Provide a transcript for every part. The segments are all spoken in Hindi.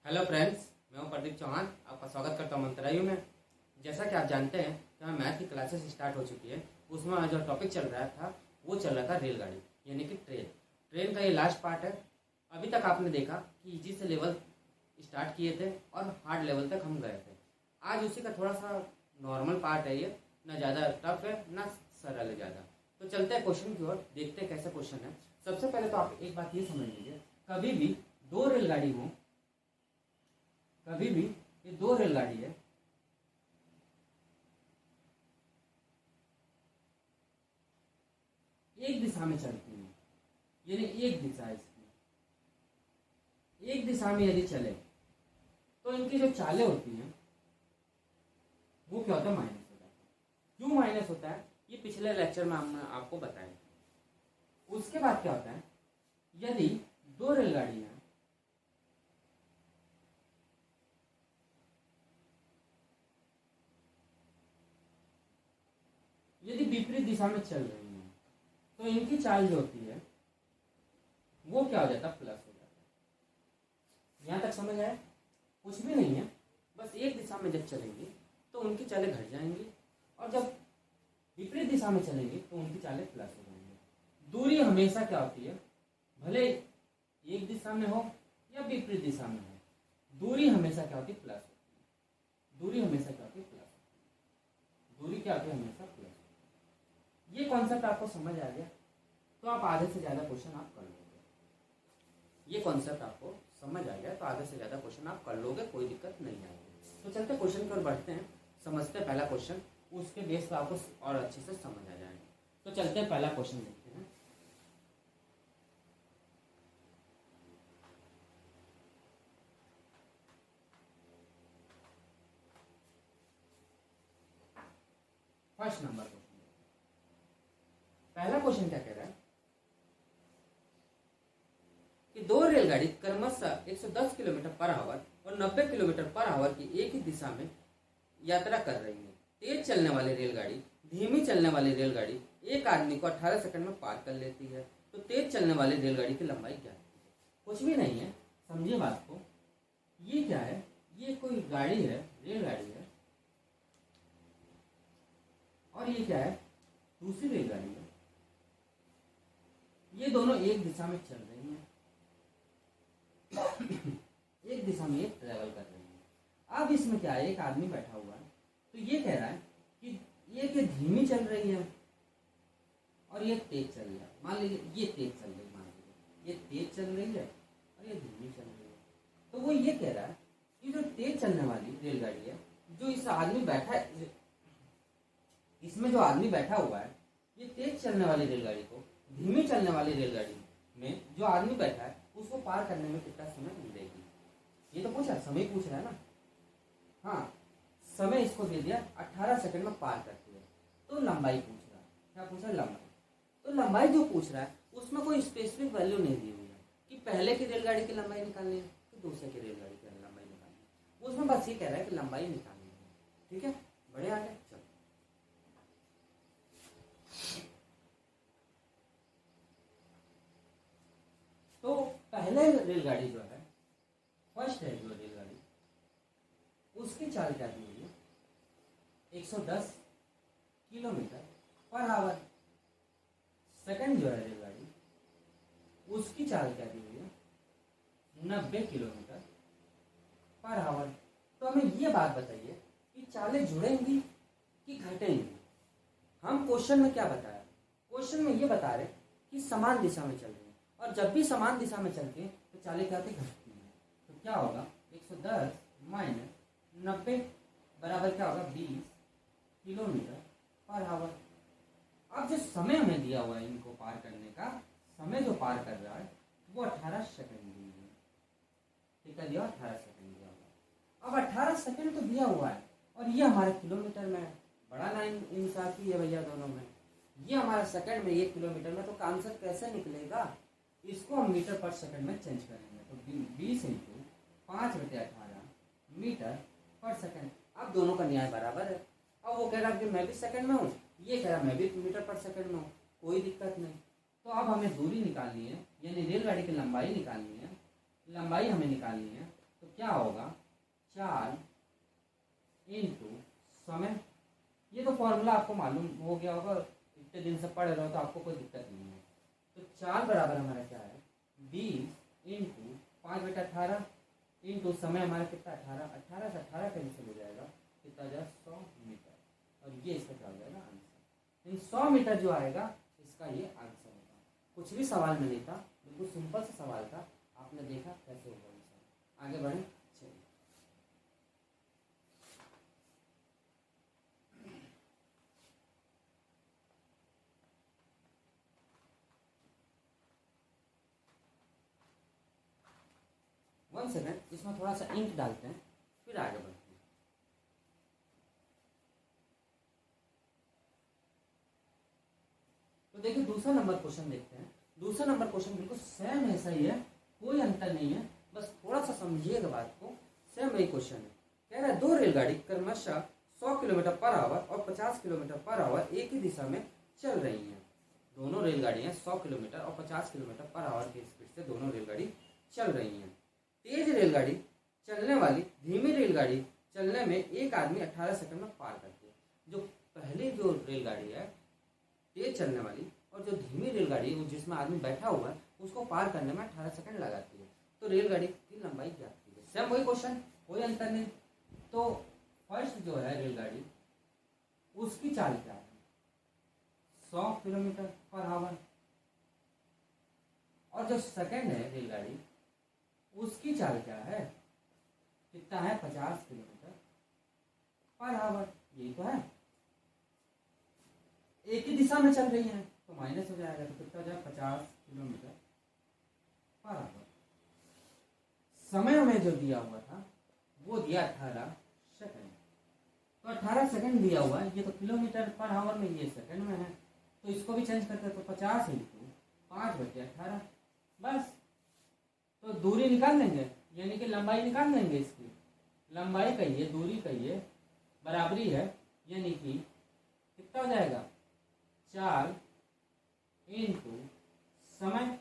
हेलो फ्रेंड्स, मैं हूं प्रदीप चौहान। आपका स्वागत करता हूं मंत्रालय में। जैसा कि आप जानते हैं कि हमें मैथ की क्लासेस स्टार्ट हो चुकी है। उसमें जो टॉपिक चल रहा था वो चल रहा था रेलगाड़ी, यानी कि ट्रेन। ट्रेन का ये लास्ट पार्ट है। अभी तक आपने देखा कि इजी से लेवल स्टार्ट किए थे और हार्ड लेवल तक हम गए थे। आज उसी का थोड़ा सा नॉर्मल पार्ट है ये, ना ज़्यादा टफ है ना सरल है ज़्यादा। तो चलते हैं क्वेश्चन की ओर, देखते हैं कैसा क्वेश्चन है। सबसे पहले तो आप एक बात ये समझ लीजिए, कभी भी दो रेलगाड़ी हो, कभी भी ये दो रेलगाड़ी है, एक दिशा में चलती है, यानी एक दिशा है इसकी, एक दिशा में यदि चले तो इनकी जो चालें होती हैं वो क्या होता है, माइनस होता है। क्यों माइनस होता है ये पिछले लेक्चर में हमने आपको बताया। उसके बाद क्या होता है, यदि दो रेलगाड़ियां यदि विपरीत दिशा में चल रही हैं तो इनकी चाल जो होती है वो क्या हो जाता है, प्लस हो जाता है। यहां तक समझ आया? कुछ भी नहीं है, बस एक दिशा में जब चलेंगी तो उनकी चालें घट जाएंगी, और जब विपरीत दिशा में चलेंगी तो उनकी चालें प्लस हो जाएंगी। दूरी हमेशा क्या होती है, भले एक दिशा में हो या विपरीत दिशा में हो, दूरी हमेशा क्या होती है, प्लस होती है। दूरी हमेशा क्या होती है, प्लस होती है। दूरी क्या होती है, हमेशा प्लस। ये कॉन्सेप्ट आपको समझ आ गया तो आप आधे से ज्यादा क्वेश्चन आप कर लोगे। ये कॉन्सेप्ट आपको समझ आ गया तो आधे से ज्यादा क्वेश्चन आप कर लोगे, कोई दिक्कत नहीं आएगी। तो चलते क्वेश्चन की ओर बढ़ते हैं, समझते हैं पहला क्वेश्चन, उसके बेस पर आपको और अच्छे से समझ आ जाएगा। तो चलते हैं पहला क्वेश्चन देखते हैं। फर्स्ट नंबर क्वेश्चन, पहला क्वेश्चन क्या कह रहा है कि दो रेलगाड़ी क्रमशः 110 किलोमीटर पर आवर और 90 किलोमीटर पर आवर की एक ही दिशा में यात्रा कर रही है। तेज चलने वाली रेलगाड़ी धीमी चलने वाली रेलगाड़ी एक आदमी को 18 सेकंड में पार कर लेती है। तो तेज चलने वाली रेलगाड़ी की लंबाई क्या है? कुछ भी नहीं है, समझिए बात को। ये क्या है, ये कोई गाड़ी है, रेलगाड़ी है, और ये क्या है, दूसरी रेलगाड़ी है। ये दोनों एक दिशा में चल रही हैं, एक दिशा में ये ट्रेवल कर रही है। अब इसमें क्या है, एक आदमी बैठा हुआ है, तो ये कह रहा है कि ये कि धीमी चल रही है और ये तेज चल रही है। मान लीजिए ये तेज चल रही है, मान लीजिए ये तेज चल रही है और ये धीमी चल रही है। तो वो ये कह रहा है कि जो तेज चलने वाली रेलगाड़ी है, जो इस आदमी बैठा है, इसमें जो आदमी बैठा हुआ है, ये तेज चलने वाली रेलगाड़ी को धीमी चलने वाली रेलगाड़ी में जो आदमी बैठा है उसको पार करने में कितना समय मिलेगी। ये तो पूछा, समय पूछ रहा है ना। हाँ, समय इसको दे दिया, 18 सेकंड में पार करती है। तो लंबाई पूछ रहा है, क्या पूछ रहा है, लंबाई। तो लंबाई जो पूछ रहा है उसमें कोई स्पेसिफिक वैल्यू नहीं दी हुई है कि पहले की रेलगाड़ी की लंबाई निकालनी है कि दूसरे की रेलगाड़ी की लंबाई निकालनी है। उसमें बस ये कह रहा है कि लंबाई निकालनी है। ठीक है, बढ़िया है। चलो तो पहले रेलगाड़ी जो है, फर्स्ट है जो रेलगाड़ी, उसकी चाल क्या दी हुई है, 110 किलोमीटर पर आवर। सेकंड जो है रेलगाड़ी, उसकी चाल क्या दी हुई है, 90 किलोमीटर पर आवर। तो हमें ये बात बताइए कि चालें जुड़ेंगी कि घटेंगी। हम क्वेश्चन में क्या बताया, क्वेश्चन में ये बता रहे कि समान दिशा में चल रही है, और जब भी समान दिशा में चलती है तो चालें क्या होती, घटती हैं। तो क्या होगा, 110 माइनस 90 बराबर क्या होगा, 20 किलोमीटर पर आवर। अब जो समय हमें दिया हुआ है इनको पार करने का, समय जो पार कर रहा है वो 18 सेकंड दिया है। ठीक है, दिया 18 सेकंड दिया हुआ। अब 18 सेकंड तो दिया हुआ है, और ये हमारे किलोमीटर में है। बड़ा लाइन इंसाफी है भैया दोनों में। ये हमारा सेकंड में, ये किलोमीटर में, तो आंसर कैसे निकलेगा, इसको हम मीटर पर सेकंड में चेंज करेंगे। तो 20 इंटू 5/18 मीटर पर सेकंड। अब दोनों का न्याय बराबर है। अब वो कह रहा है कि मैं भी सेकंड में हूँ, ये कह रहा है मैं भी मीटर पर सेकंड में हूँ, कोई दिक्कत नहीं। तो अब हमें दूरी निकालनी है, यानी रेलगाड़ी की लंबाई निकालनी है। लंबाई हमें निकालनी है, तो क्या होगा, चाल इंटू समय। ये तो फॉर्मूला आपको मालूम हो गया होगा, इतने दिन से पढ़ रहे हो तो आपको कोई दिक्कत नहीं है। तो चाल बराबर हमारा क्या है, 20 इंटू 5/18 इंटू समय हमारा कितना 18, 18 से 18 कैंसिल हो जाएगा, कितना जाए 100 मीटर, और ये इसका क्या हो जाएगा आंसर। इन 100 मीटर जो आएगा इसका ये आंसर होगा। कुछ भी सवाल में नहीं था, बिल्कुल सिंपल सा सवाल था, आपने देखा कैसे होगा आंसर। आगे बढ़े, चलिए। वन सेकेंड, इसमें थोड़ा सा इंक डालते हैं, फिर आगे बढ़ते हैं। तो देखिए दूसरा नंबर क्वेश्चन देखते हैं। दूसरा नंबर क्वेश्चन बिल्कुल सेम ऐसा ही है, कोई अंतर नहीं है, बस थोड़ा सा समझिएगा बात को। सेम वही क्वेश्चन है। कह रहा है दो रेलगाड़ी क्रमशः 100 किलोमीटर पर आवर और 50 किलोमीटर पर आवर एक ही दिशा में चल रही हैं। दोनों रेलगाड़ियां 100 किलोमीटर और 50 किलोमीटर पर आवर की स्पीड से दोनों रेलगाड़ी चल रही हैं। तेज रेलगाड़ी चलने वाली धीमी रेलगाड़ी चलने में एक आदमी 18 सेकंड में पार करती है। जो पहली जो रेलगाड़ी है तेज चलने वाली, और जो धीमी रेलगाड़ी है जिसमें आदमी बैठा हुआ है, उसको पार करने में 18 सेकंड लगाती है। तो रेलगाड़ी की लंबाई ज्ञात कीजिए। सेम वही क्वेश्चन, कोई अंतर नहीं। तो फर्स्ट जो है रेलगाड़ी, उसकी चाल क्या है, 100 किलोमीटर पर आवर, और जो सेकंड है रेलगाड़ी उसकी चाल क्या है, कितना है, 50 किलोमीटर पर आवर। यही तो है, एक ही दिशा में चल रही है तो माइनस हो जाएगा, तो कितना हो जाएगा 50 किलोमीटर पर आवर। समय में जो दिया हुआ था वो दिया 18 सेकंड, तो 18 सेकंड दिया हुआ है, ये तो किलोमीटर पर आवर में, ये सेकंड में है, तो इसको भी चेंज करते हैं, तो 50 इंटू 5/18 बस। तो दूरी निकाल लेंगे, यानी कि लंबाई निकाल लेंगे। इसकी लंबाई कहिए, दूरी कहिए, बराबरी है, यानी कि कितना हो जाएगा, चाल इंटू समय।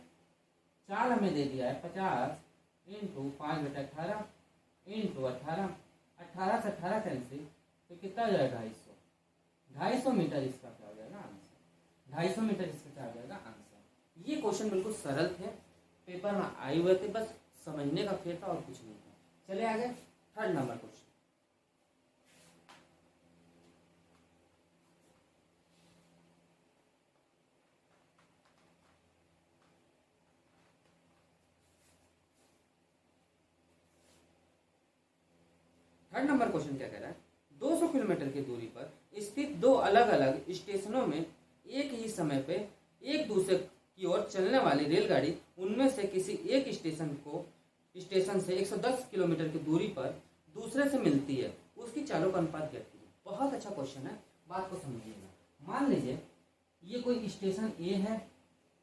चाल हमें दे दिया है 50 इंटू 5/18 इंटू 18, 18 से 18 कैंसिल, तो कितना हो जाएगा 250। 250 मीटर इसका क्या हो जाएगा आंसर। 250 मीटर इसका क्या हो जाएगा आंसर। ये क्वेश्चन बिल्कुल सरल थे, पेपर में आए हुए थे, बस समझने का फेर था और कुछ नहीं था। चले आगे, third number question. Third number question क्या कह रहा है, 200 किलोमीटर की दूरी पर स्थित दो अलग अलग स्टेशनों में एक ही समय पे एक दूसरे की ओर चलने वाली रेलगाड़ी उनमें से किसी एक स्टेशन से 110 किलोमीटर की दूरी पर दूसरे से मिलती है, उसकी चालों का अनुपात क्या है। बहुत अच्छा क्वेश्चन है, बात को समझिएगा। मान लीजिए ये कोई स्टेशन ए है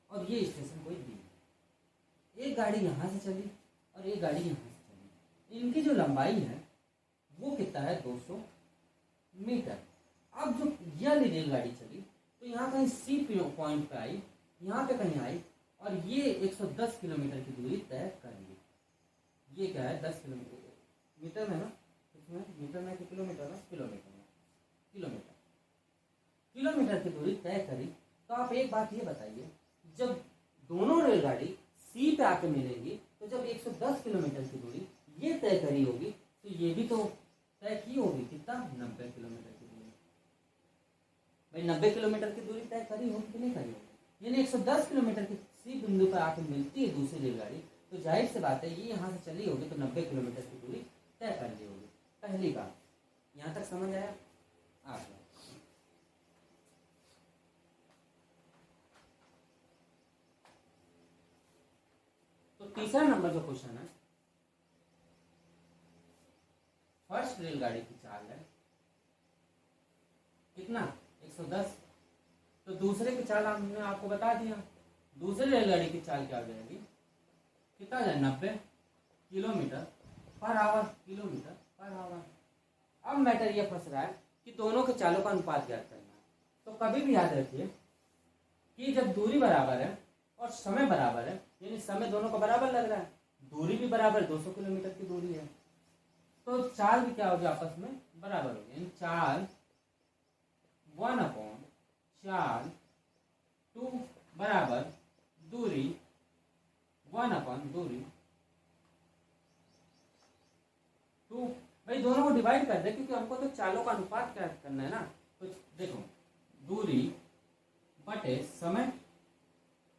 और ये स्टेशन कोई बी है। एक गाड़ी यहाँ से चली और एक गाड़ी यहाँ से चली, इनकी जो लंबाई है वो कितना है, 200 मीटर। अब जो ये वाली रेलगाड़ी चली तो यहाँ कहीं सी पॉइंट पे आई, यहाँ पे कहीं आई, और ये 110 किलोमीटर की दूरी तय कर ली। ये क्या है, 10 किलोमीटर, मीटर में ना, इसमें मीटर में कि किलोमीटर में, किलोमीटर किलोमीटर की दूरी तय करी। तो आप एक बात ये बताइए, जब दोनों रेलगाड़ी सी पे आके मिलेंगी तो जब 110 किलोमीटर की दूरी ये तय करी होगी तो ये भी तो तय की होगी, कितना, 90 किलोमीटर की दूरी। भाई 90 किलोमीटर की दूरी तय करी होगी कि नहीं करी होगी, यानी 110 किलोमीटर की सी बिंदु पर आके मिलती है दूसरी रेलगाड़ी, तो जाहिर सी बात है ये यहाँ से चली होगी तो 90 किलोमीटर की दूरी तय कर ली होगी। पहली बात, यहाँ तक समझ आया आप। तो तीसरा नंबर जो क्वेश्चन है, फर्स्ट रेलगाड़ी की चाल है कितना, 110। तो दूसरे की चाल हमने आपको बता दिया, दूसरे रेलगाड़ी की चाल क्या हो जाएगी, कितना जाए, 90 kilometre per hour, kilometre per hour. अब मैटर ये फंस रहा है कि दोनों के चालों का अनुपात ज्ञात करना है। तो कभी भी याद रखिए कि जब दूरी बराबर है और समय बराबर है, यानी समय दोनों का बराबर लग रहा है, दूरी भी बराबर, 200 किलोमीटर की दूरी है, तो चाल भी क्या हो गया, आपस में बराबर हो गया, यानी चाल 1/4 2 बराबर दूरी 1/दूरी 2। भाई दोनों को डिवाइड कर दे, क्योंकि हमको तो चालों का अनुपात क्या करना है ना। तो देखो, दूरी बटे समय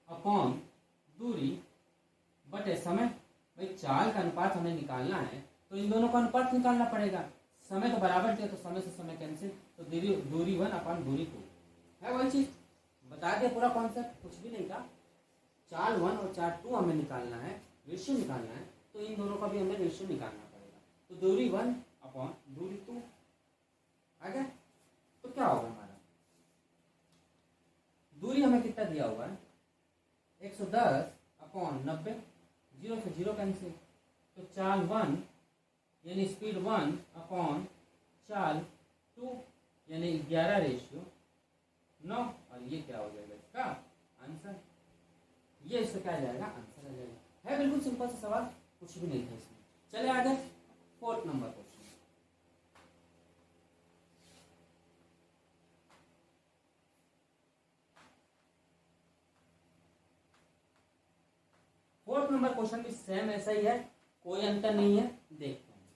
अपॉन दूरी बटे समय। भाई चाल का अनुपात हमें निकालना है, तो इन दोनों का अनुपात निकालना पड़ेगा। समय तो बराबर थे, तो समय से समय कैंसिल, तो दूरी 1/दूरी 2 है। वही चीज बता दिया, पूरा कॉन्सेप्ट, कुछ भी नहीं था। चाल 1 और चाल 2 हमें निकालना है, रेशियो निकालना है, तो इन दोनों का भी हमें रेशियो निकालना पड़ेगा। तो दूरी 1/दूरी 2 आ गया। तो क्या होगा हमारा, दूरी हमें कितना दिया हुआ है 110/90, 0 से 0 कैंसिल। तो चाल 1 यानी स्पीड 1/चाल 2 यानी 11/9। और ये क्या हो जाएगा इसका आंसर, ये इसका क्या आ जाएगा, आंसर आ जाएगा। है बिल्कुल सिंपल सा सवाल, कुछ भी नहीं था इसमें। चले आगे 4th number question. Fourth number question भी सेम ऐसा ही है, कोई अंतर नहीं है। देखते हैं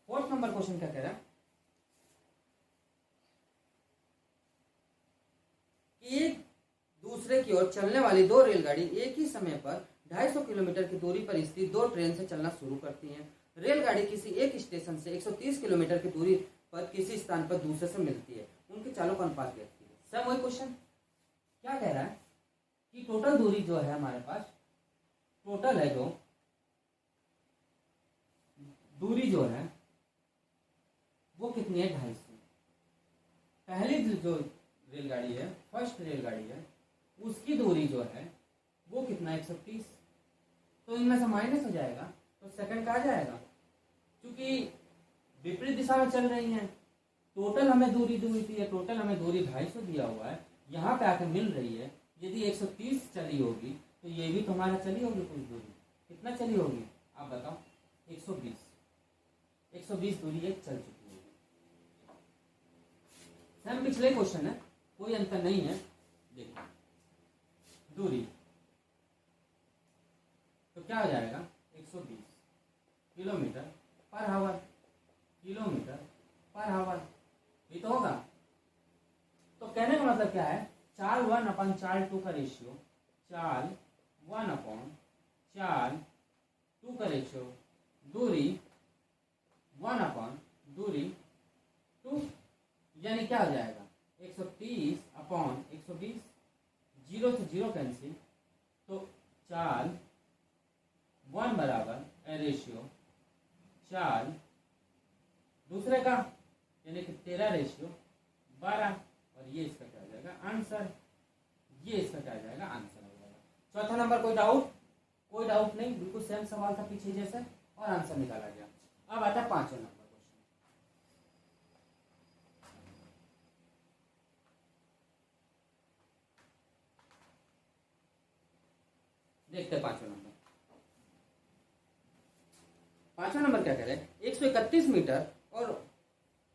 4th नंबर क्वेश्चन क्या कह रहा है कि एक दूसरे की ओर चलने वाली दो रेलगाड़ी एक ही समय पर 250 किलोमीटर की दूरी पर स्थित दो ट्रेन से चलना शुरू करती हैं। रेलगाड़ी किसी एक स्टेशन से 130 किलोमीटर की दूरी पर किसी स्थान पर दूसरे से मिलती है, उनकी चालों का अनुपात देखती है। सब वही क्वेश्चन क्या कह रहा है कि टोटल दूरी जो है हमारे पास, टोटल है जो दूरी जो है वो कितनी है, 250। पहली जो रेलगाड़ी है, फर्स्ट रेलगाड़ी है, उसकी दूरी जो है वो कितना है 130। तो इनमें से माइनस हो जाएगा, तो सेकंड का आ जाएगा। क्योंकि विपरीत दिशा में चल रही हैं, टोटल हमें दूरी दी थी, टोटल हमें दूरी 250 दिया हुआ है, यहाँ पे आके मिल रही है। यदि 130 चली होगी तो ये भी तो हमारा चली होगी कुछ दूरी, कितना चली होगी आप बताओ, 120 दूरी एक चल चुकी होगी। सेम पिछले क्वेश्चन है, कोई अंतर नहीं है। देखो दूरी तो क्या हो जाएगा 120 kilometre per hour, kilometre per hour, ये तो होगा। तो कहने का मतलब क्या है, चाल 1/चाल 2 का रेशियो, चाल 1/चाल 2 का रेशियो, दूरी 1/दूरी 2, यानी क्या हो जाएगा 130/120, 0 से 0 कैंसिल। तो चाल 1 बराबर रेशियो चाल दूसरे का, यानी कि 13/12। और ये इसका क्या हो जाएगा आंसर, ये इसका क्या हो जाएगा आंसर हो जाएगा। चौथा नंबर कोई डाउट, कोई डाउट नहीं, बिल्कुल सेम सवाल था पीछे जैसे, और आंसर निकाला गया। अब आता है 5वां नंबर क्वेश्चन। देखते हैं 5वां नंबर। 5वां नंबर क्या कह रहे हैं, 131 मीटर और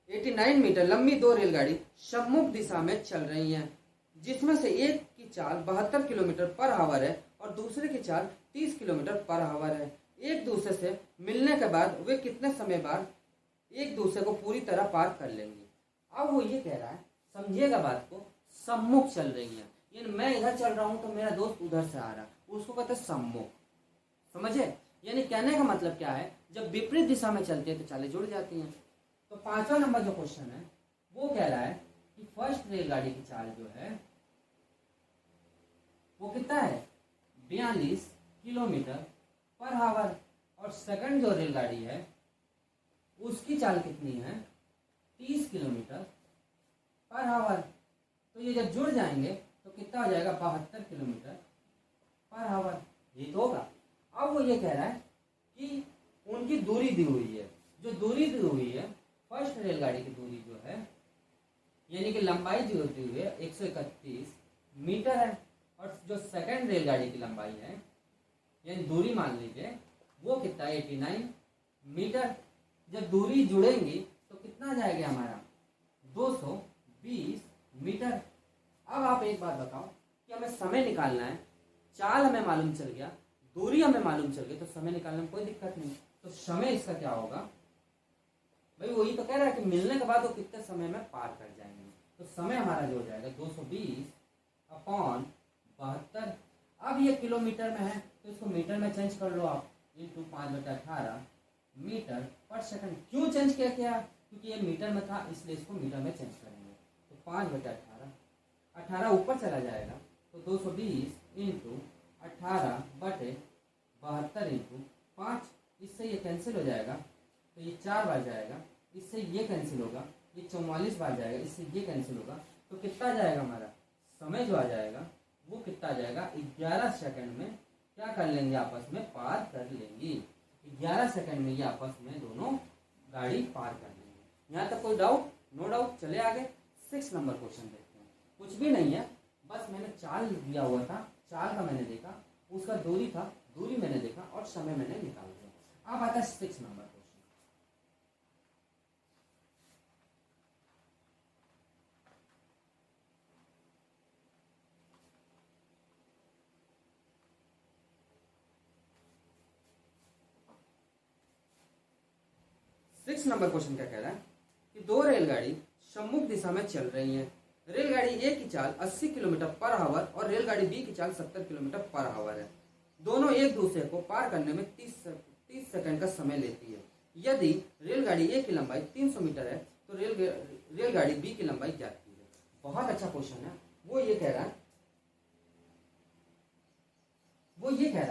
89 मीटर लंबी दो रेलगाड़ी सम्मुख दिशा में चल रही हैं, जिसमें से एक की चाल 72 किलोमीटर पर आवर है और दूसरे की चाल 30 किलोमीटर पर आवर है। एक दूसरे से मिलने के बाद वे कितने समय बाद एक दूसरे को पूरी तरह पार कर लेंगे। अब वो ये कह रहा है, समझिएगा बात को, सम्मुख चल रही है, यानी मैं इधर चल रहा हूं तो मेरा दोस्त उधर से आ रहा है, उसको कहते हैं सम्मुख। समझे, यानी कहने का मतलब क्या है, जब विपरीत दिशा में चलती है तो चालें जुड़ जाती हैं। तो 5वां नंबर जो क्वेश्चन है वो कह रहा है कि फर्स्ट रेलगाड़ी की चाल जो है वो कितना है 42 किलोमीटर पर आवर, और सेकंड जो रेलगाड़ी है उसकी चाल कितनी है 30 किलोमीटर पर आवर। तो ये जब जुड़ जाएंगे तो कितना हो जाएगा 72 किलोमीटर पर आवर, ये तो होगा। अब वो ये कह रहा है कि उनकी दूरी दी हुई है, जो दूरी दी हुई है फर्स्ट रेलगाड़ी की दूरी जो है, यानी कि लंबाई जो दी हुई है 131 मीटर है, और जो सेकंड रेलगाड़ी की लंबाई है यानी दूरी मान लीजिए वो कितना है 89 मीटर। जब दूरी जुड़ेंगी तो कितना जाएगा हमारा 220 मीटर। अब आप एक बात बताओ कि हमें समय निकालना है, चाल हमें मालूम चल गया, दूरी हमें मालूम चल गई, तो समय निकालने में कोई दिक्कत नहीं। तो समय इसका क्या होगा भाई, वही तो कह रहा है कि मिलने के बाद वो कितने समय में पार कर जाएंगे। तो समय हमारा जो हो जाएगा 220/72। अब ये किलोमीटर में है तो इसको मीटर में चेंज कर लो आप, इंटू 5/18 मीटर पर सेकंड। क्यों चेंज किया क्या, क्योंकि ये मीटर में था इसलिए इसको मीटर में चेंज करेंगे। तो 5/18, 18 ऊपर चला जाएगा तो 220 इंटू 18/72 इंटू 5, इससे ये कैंसिल हो जाएगा तो ये 4 बार जाएगा, इससे ये कैंसिल होगा, ये 44 बार जाएगा, इससे ये कैंसिल होगा। तो कितना जाएगा हमारा समय जो आ जाएगा वो कितना जाएगा 11 सेकंड में क्या कर लेंगे, आपस में पार कर लेंगी। 11 सेकंड में ये आपस में दोनों गाड़ी पार कर लेंगे। यहाँ तक कोई डाउट? No doubt. चले आगे 6 नंबर क्वेश्चन देखते हैं। कुछ भी नहीं है, बस मैंने चाल दिया हुआ था, चाल का मैंने देखा, उसका दूरी था, दूरी मैंने देखा और समय मैंने निकाल दिया। अब आता है 6 नंबर क्वेश्चन। 6 नंबर क्वेश्चन क्या कह रहा है कि दो रेलगाड़ी सम्मुख दिशा में चल रही हैं। रेलगाड़ी ए की चाल 80 किलोमीटर पर आवर और रेलगाड़ी बी की चाल 70 किलोमीटर पर आवर है। दोनों एक दूसरे को पार करने में 30 सेकंड का समय लेती है। यदि रेलगाड़ी ए की लंबाई 300 मीटर है तो रेलगाड़ी बी की लंबाई क्या है। बहुत अच्छा क्वेश्चन है। वो ये कह रहा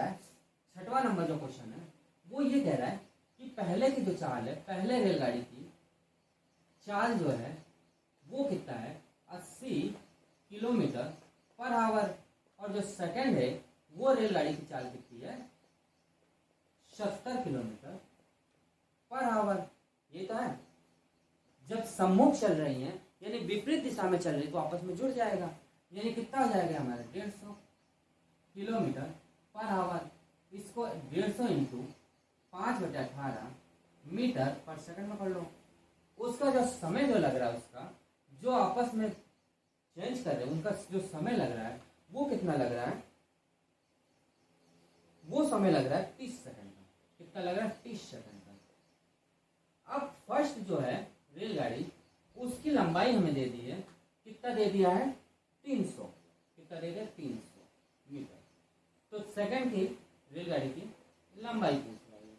है 6वां नंबर जो क्वेश्चन है वो ये कह रहा है कि पहले की जो चाल है, पहले रेलगाड़ी की चाल जो है वो कितना है 80 किलोमीटर पर आवर और जो सेकंड है वो रेलगाड़ी की चाल कितनी है 70 किलोमीटर पर आवर। ये तो है। जब सम्मुख चल रही हैं यानी विपरीत दिशा में चल रही तो आपस में जुड़ जाएगा, यानी कितना हो जाएगा हमारे 150 किलोमीटर पर आवर। इसको 150 इंटू 5/18 मीटर पर सेकंड में कर लो। उसका जो समय जो लग रहा है, उसका जो आपस में चेंज कर रहे हैं उनका जो समय लग रहा है वो कितना लग रहा है, वो समय लग रहा है 30 सेकंड का। कितना लग रहा है 30 सेकंड का। अब फर्स्ट जो है रेलगाड़ी उसकी लंबाई हमें दे दी है, कितना दे दिया है 300, कितना दे दिया 300 मीटर। तो सेकंड की रेलगाड़ी की लंबाई पूछ रही है।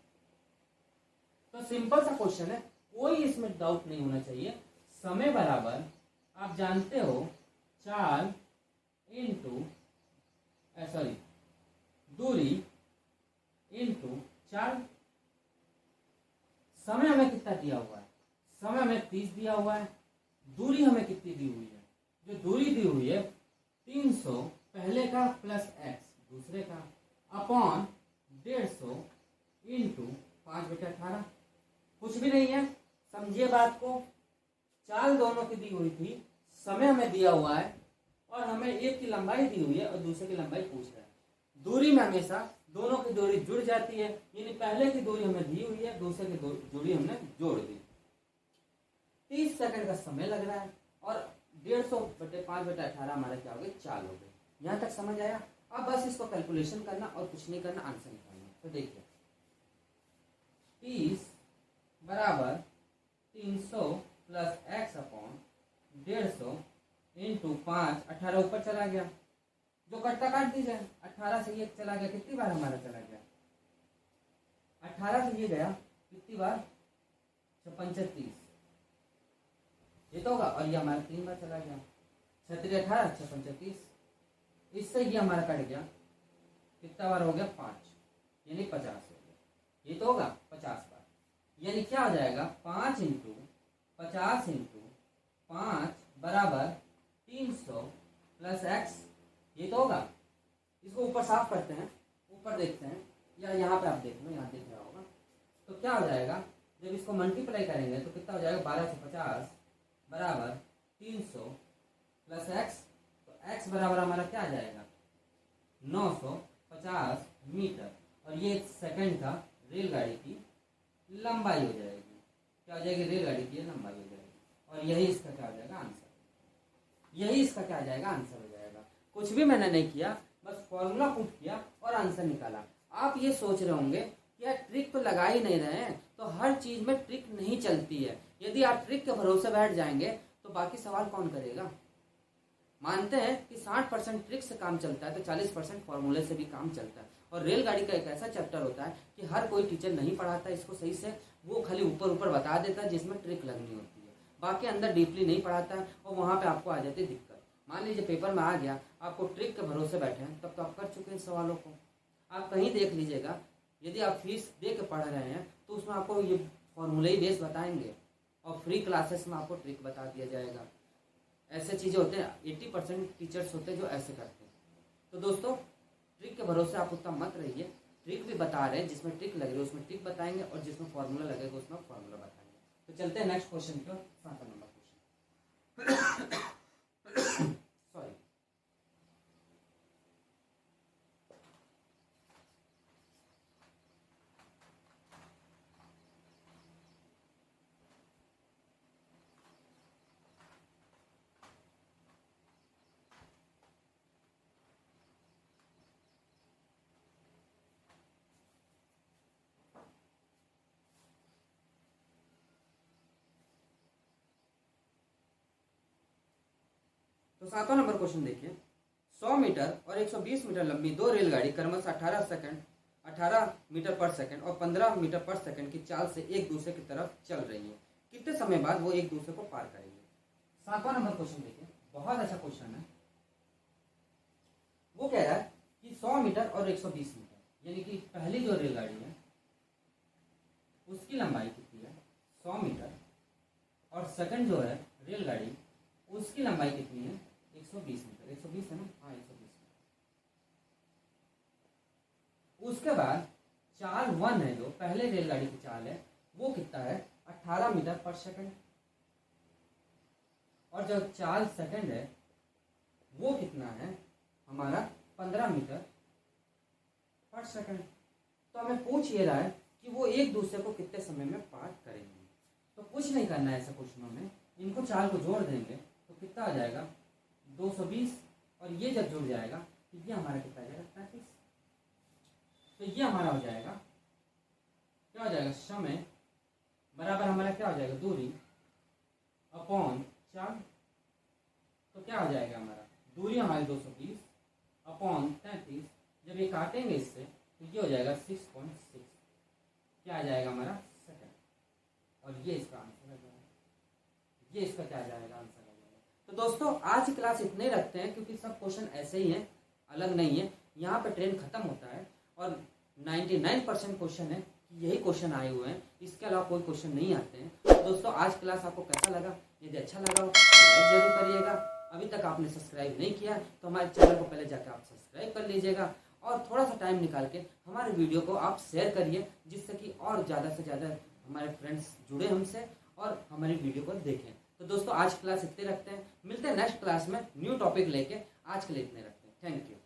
तो सिंपल सा क्वेश्चन है, कोई इसमें डाउट नहीं होना चाहिए। समय बराबर आप जानते हो चाल इंटू दूरी इंटू चाल। समय हमें कितना दिया हुआ है, समय हमें 30 दिया हुआ है। दूरी हमें कितनी दी हुई है, जो दूरी दी हुई है 300 पहले का प्लस x दूसरे का अपॉन 150 इंटू 5/18। कुछ भी नहीं है, समझिए बात को। चाल दोनों की दी हुई थी, समय हमें दिया हुआ है और हमें एक की लंबाई दी हुई है और दूसरे की लंबाई पूछ रहा है। दूरी में हमेशा दोनों की दूरी जुड़ जाती है, यानी पहले की दूरी हमें दी हुई है, दूसरे की दूरी हमने जोड़ दी। 30 सेकंड का समय लग रहा है और 150/5/18 हमारा क्या हो गया चाल हो गई। यहाँ तक समझ आया? अब बस इसको कैलकुलेशन करना और कुछ नहीं करना, आंसर निकालना। तो देखिए 30 बराबर 300 प्लस x अपॉन 150 इंटू 5, 18 ऊपर चला गया, जो कट्टा काट दीजिए। 18 से ये चला गया, कितनी बार हमारा चला गया 18 से ये गया कितनी बार 35, ये तो होगा। और ये हमारा 3 बार चला गया, 36 18 35, इससे ये हमारा कट गया, कितना बार हो गया 5, यानी 50 हो गया। ये तो होगा 50 बार, यानी क्या हो जाएगा 5 इंटू 50 इंटू 5 बराबर 300 प्लस x। ये तो होगा। इसको ऊपर साफ करते हैं, ऊपर देखते हैं, या यहाँ पे आप देख लो, यहाँ दिख रहा होगा। तो क्या हो जाएगा जब इसको मल्टीप्लाई करेंगे तो कितना हो जाएगा 1250 बराबर 300 प्लस x। तो x बराबर हमारा क्या आ जाएगा 950 मीटर। और ये सेकंड था रेलगाड़ी की लंबाई हो जाएगी। क्या हो जाएगी? रेलगाड़ी की लंबाई हो जाएगी। और यही इसका क्या हो जाएगा? आंसर। यही इसका क्या आ जाएगा? आंसर हो जाएगा। कुछ भी मैंने नहीं किया, बस फॉर्मूला पुट किया और आंसर निकाला। आप ये सोच रहे होंगे कि यार ट्रिक तो लगा ही नहीं रहे हैं, तो हर चीज में ट्रिक नहीं चलती है। यदि आप ट्रिक के भरोसे बैठ जाएंगे तो बाकी सवाल कौन करेगा? मानते हैं कि 60% ट्रिक से काम चलता है तो 40% फॉर्मूले से भी काम चलता है। और रेलगाड़ी का एक ऐसा चैप्टर होता है कि हर कोई टीचर नहीं पढ़ाता इसको सही से, वो खाली ऊपर ऊपर बता देता है जिसमें ट्रिक लगनी होती है, बाकी अंदर डीपली नहीं पढ़ाता है, और वहाँ पे आपको आ जाती है दिक्कत। मान लीजिए पेपर में आ गया, आपको ट्रिक के भरोसे बैठे हैं, तब तो आप कर चुके हैं सवालों को। आप कहीं देख लीजिएगा, यदि आप फीस दे के पढ़ रहे हैं तो उसमें आपको ये फॉर्मूले ही बेस बताएंगे, और फ्री क्लासेस में आपको ट्रिक बता दिया जाएगा। ऐसे चीज़ें होते हैं, 80% टीचर्स होते हैं जो ऐसे करते हैं। तो दोस्तों ट्रिक के भरोसे आप उतना मत रहिए। ट्रिक भी बता रहे हैं, जिसमें ट्रिक लग रही है उसमें ट्रिक बताएंगे, और जिसमें फॉर्मूला लगेगा उसमें फॉर्मूला बताएंगे। तो चलते हैं नेक्स्ट क्वेश्चन की ओर, 7 नंबर क्वेश्चन। सॉरी, तो 7वां नंबर क्वेश्चन देखिए। 100 मीटर और 120 मीटर लंबी दो रेलगाड़ी क्रमशः 18 मीटर पर सेकंड और 15 मीटर पर सेकंड की चाल से एक दूसरे की तरफ चल रही है। कितने समय बाद वो एक दूसरे को पार करेंगे? 7वां नंबर क्वेश्चन देखिए, बहुत अच्छा क्वेश्चन है। वो कह रहा है कि 100 मीटर और 120 मीटर, यानी कि पहली जो रेलगाड़ी है उसकी लंबाई कितनी है? 100 मीटर, और सेकंड जो है रेलगाड़ी उसकी लंबाई कितनी है? 120 मीटर। 120 है ना? हाँ, 120 मीटर। उसके बाद चाल 1 है, जो पहले रेलगाड़ी की चाल है, वो कितना है? 18 मीटर पर सेकंड। और जो चाल सेकंड है वो कितना है हमारा? 15 मीटर पर सेकंड। तो हमें पूछ ये रहा है कि वो एक दूसरे को कितने समय में पार करेंगे। तो कुछ नहीं करना है ऐसे क्वेश्चनों में, इनको चाल को जोड़ देंगे तो कितना आ जाएगा? 220, और ये जब जुड़ जाएगा तो ये हमारा कितना आ जाएगा? 35। तो ये हमारा हो जाएगा, क्या हो जाएगा? समय बराबर हमारा क्या हो जाएगा? दूरी अपॉन चाल। तो क्या हो जाएगा हमारा? दूरी हमारी 220 अपॉन 33। जब ये काटेंगे इससे तो ये हो जाएगा 6.6। क्या आ जाएगा हमारा? सेकंड। और ये इसका आंसर आ जाएगा। ये इसका क्या आ जाएगा? आंसर आ जाएगा। तो दोस्तों आज की क्लास इतने रखते हैं, क्योंकि सब क्वेश्चन ऐसे ही हैं, अलग नहीं है। यहाँ पे ट्रेंड खत्म होता है, और 99% क्वेश्चन है यही क्वेश्चन आए हुए हैं, इसके अलावा कोई क्वेश्चन नहीं आते हैं। तो दोस्तों आज क्लास आपको कैसा लगा? यदि अच्छा लगा हो तो लाइक जरूर करिएगा। अभी तक आपने सब्सक्राइब नहीं किया तो हमारे चैनल को पहले जाकर आप सब्सक्राइब कर लीजिएगा, और थोड़ा सा टाइम निकाल के हमारे वीडियो को आप शेयर करिए, जिससे कि और ज़्यादा से ज़्यादा हमारे फ्रेंड्स जुड़े हमसे और हमारी वीडियो को देखें। तो दोस्तों आज क्लास इतने रखते हैं, मिलते हैं नेक्स्ट क्लास में न्यू टॉपिक लेके। आज के लिए इतने रखते हैं। Thank you.